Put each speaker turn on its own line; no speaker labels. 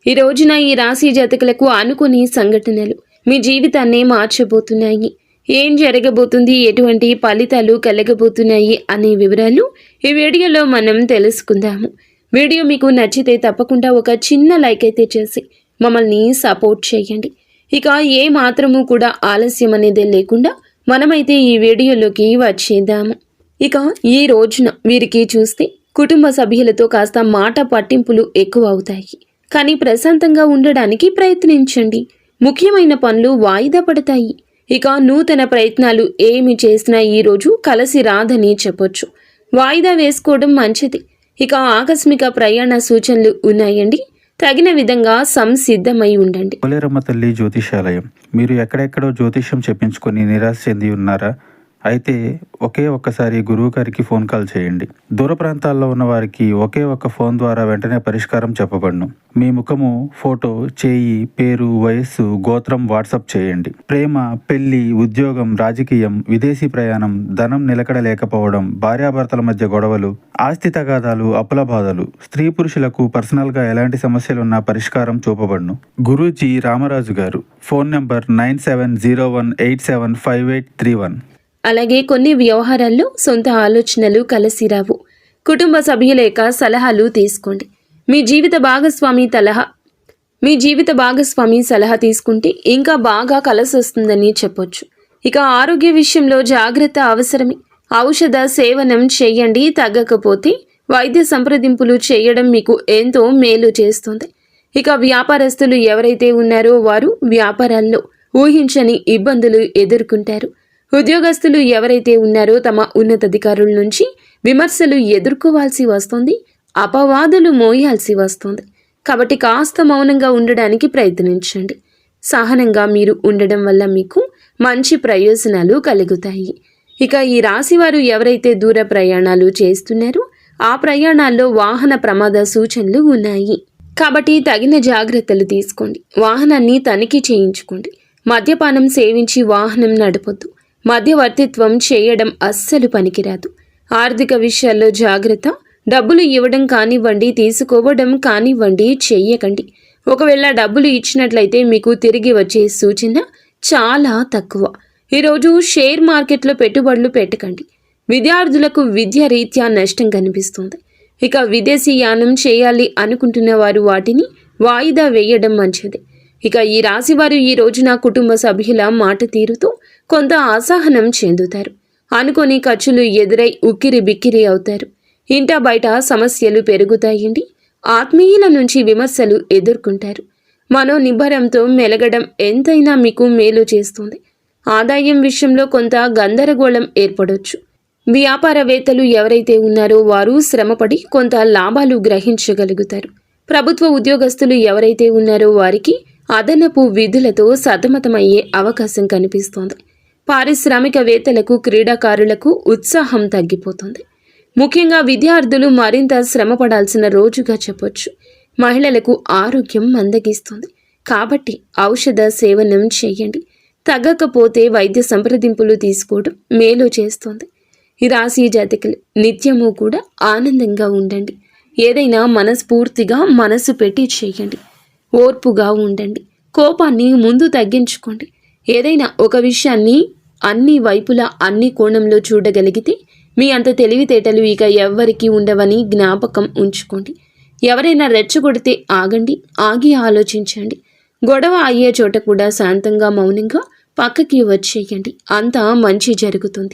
ఈ రోజున ఈ రాశి జాతకులకు అనుకుని సంఘటనలు మీ జీవితాన్ని మార్చబోతున్నాయి. ఏం జరగబోతుంది, ఎటువంటి ఫలితాలు కలగబోతున్నాయి అనే వివరాలు ఈ వీడియోలో మనం తెలుసుకుందాము. వీడియో మీకు నచ్చితే తప్పకుండా ఒక చిన్న లైక్ అయితే చేసి మమ్మల్ని సపోర్ట్ చేయండి. ఇక ఏ మాత్రము కూడా ఆలస్యం అనేది లేకుండా మనమైతే ఈ వీడియోలోకి వచ్చేద్దాము. ఇక ఈ రోజున వీరికి చూస్తే కుటుంబ సభ్యులతో కాస్త మాట పట్టింపులు ఎక్కువ అవుతాయి. కానీ ప్రశాంతంగా ఉండడానికి ప్రయత్నించండి. ముఖ్యమైన పనులు వాయిదా పడతాయి. ఇక నూతన ప్రయత్నాలు ఏమి చేసినా ఈరోజు కలిసి రాదని చెప్పొచ్చు. వాయిదా వేసుకోవడం మంచిది. ఇక ఆకస్మిక ప్రయాణ సూచనలు ఉన్నాయండి. తగిన విధంగా సంసిద్ధమై ఉండండి.
పోలేరమ్మ తల్లి జ్యోతిషాలయం. మీరు ఎక్కడెక్కడో జ్యోతిష్యం చెప్పించుకొని నిరాశ చెంది ఉన్నారా? అయితే ఒక్కసారి గురువు గారికి ఫోన్ కాల్ చేయండి. దూర ప్రాంతాల్లో ఉన్న వారికి ఒక్క ఫోన్ ద్వారా వెంటనే పరిష్కారం చెప్పబడును. మీ ముఖము, ఫోటో, చేయి, పేరు, వయస్సు, గోత్రం వాట్సాప్ చేయండి. ప్రేమ, పెళ్లి, ఉద్యోగం, రాజకీయం, విదేశీ ప్రయాణం, ధనం నిలకడ లేకపోవడం, భార్యాభర్తల మధ్య గొడవలు, ఆస్తి తగాదాలు, అప్పుల బాధలు, స్త్రీ పురుషులకు పర్సనల్గా ఎలాంటి సమస్యలున్నా పరిష్కారం చూపబడును. గురూజీ రామరాజు గారు. Phone number 9701875831.
అలాగే కొన్ని వ్యవహారాల్లో సొంత ఆలోచనలు కలిసి రావు. కుటుంబ సభ్యుల యొక్క సలహాలు తీసుకోండి. మీ జీవిత భాగస్వామి సలహా తీసుకుంటే ఇంకా బాగా కలిసి వస్తుందని చెప్పొచ్చు. ఇక ఆరోగ్య విషయంలో జాగ్రత్త అవసరమే. ఔషధ సేవనం చేయండి. తగ్గకపోతే వైద్య సంప్రదింపులు చేయడం మీకు ఎంతో మేలు చేస్తుంది. ఇక వ్యాపారస్తులు ఎవరైతే ఉన్నారో వారు వ్యాపారాల్లో ఊహించని ఇబ్బందులు ఎదుర్కొంటారు. ఉద్యోగస్తులు ఎవరైతే ఉన్నారో తమ ఉన్నతాధికారుల నుంచి విమర్శలు ఎదుర్కోవాల్సి వస్తుంది. అపవాదులు మోయాల్సి వస్తుంది. కాబట్టి కాస్త మౌనంగా ఉండడానికి ప్రయత్నించండి. సహనంగా మీరు ఉండడం వల్ల మీకు మంచి ప్రయోజనాలు కలుగుతాయి. ఇక ఈ రాశి వారు ఎవరైతే దూర ప్రయాణాలు చేస్తున్నారో ఆ ప్రయాణాల్లో వాహన ప్రమాద సూచనలు ఉన్నాయి. కాబట్టి తగిన జాగ్రత్తలు తీసుకోండి. వాహనాన్ని తనిఖీ చేయించుకోండి. మద్యపానం సేవించి వాహనం నడపొద్దు. మధ్యవర్తిత్వం చేయడం అస్సలు పనికిరాదు. ఆర్థిక విషయాల్లో జాగ్రత్త. డబ్బులు ఇవ్వడం కానివ్వండి, తీసుకోవడం కానివ్వండి చెయ్యకండి. ఒకవేళ డబ్బులు ఇచ్చినట్లయితే మీకు తిరిగి వచ్చే సూచన చాలా తక్కువ. ఈరోజు షేర్ మార్కెట్లో పెట్టుబడులు పెట్టకండి. విద్యార్థులకు విద్య రీత్యా నష్టం కనిపిస్తుంది. ఇక విదేశీ యానం చేయాలి అనుకుంటున్న వారు వాటిని వాయిదా వేయడం మంచిది. ఇక ఈ రాశివారు ఈ రోజున కుటుంబ సభ్యుల మాట తీరుతో కొంత అసహనం చెందుతారు. అనుకోని ఖర్చులు ఎదురై ఉక్కిరి బిక్కిరి అవుతారు. ఇంట బయట సమస్యలు పెరుగుతాయండి. ఆత్మీయుల నుంచి విమర్శలు ఎదుర్కొంటారు. మనోనిబ్బరంతో మెలగడం ఎంతైనా మీకు మేలు చేస్తుంది. ఆదాయం విషయంలో కొంత గందరగోళం ఏర్పడొచ్చు. వ్యాపారవేత్తలు ఎవరైతే ఉన్నారో వారు శ్రమపడి కొంత లాభాలు గ్రహించగలుగుతారు. ప్రభుత్వ ఉద్యోగస్తులు ఎవరైతే ఉన్నారో వారికి అదనపు విధులతో సతమతమయ్యే అవకాశం కనిపిస్తోంది. పారిశ్రామికవేత్తలకు, క్రీడాకారులకు ఉత్సాహం తగ్గిపోతుంది. ముఖ్యంగా విద్యార్థులు మరింత శ్రమపడాల్సిన రోజుగా చెప్పొచ్చు. మహిళలకు ఆరోగ్యం మందగిస్తుంది. కాబట్టి ఔషధ సేవనం చేయండి. తగ్గకపోతే వైద్య సంప్రదింపులు తీసుకోవడం మేలు చేస్తుంది. ఈ రాశి జాతకులు నిత్యము కూడా ఆనందంగా ఉండండి. ఏదైనా మనస్ఫూర్తిగా మనసు పెట్టి చేయండి. ఓర్పుగా ఉండండి. కోపాన్ని ముందు తగ్గించుకోండి. ఏదైనా ఒక విషయాన్ని అన్ని వైపులా అన్ని కోణంలో చూడగలిగితే మీ అంత తెలివితేటలు ఇక ఎవ్వరికీ ఉండవని జ్ఞాపకం ఉంచుకోండి. ఎవరైనా రెచ్చగొడితే ఆగండి. ఆగి ఆలోచించండి. గొడవ అయ్యే చోట కూడా శాంతంగా మౌనంగా పక్కకి వచ్చేయండి. అంతా మంచి జరుగుతుంది.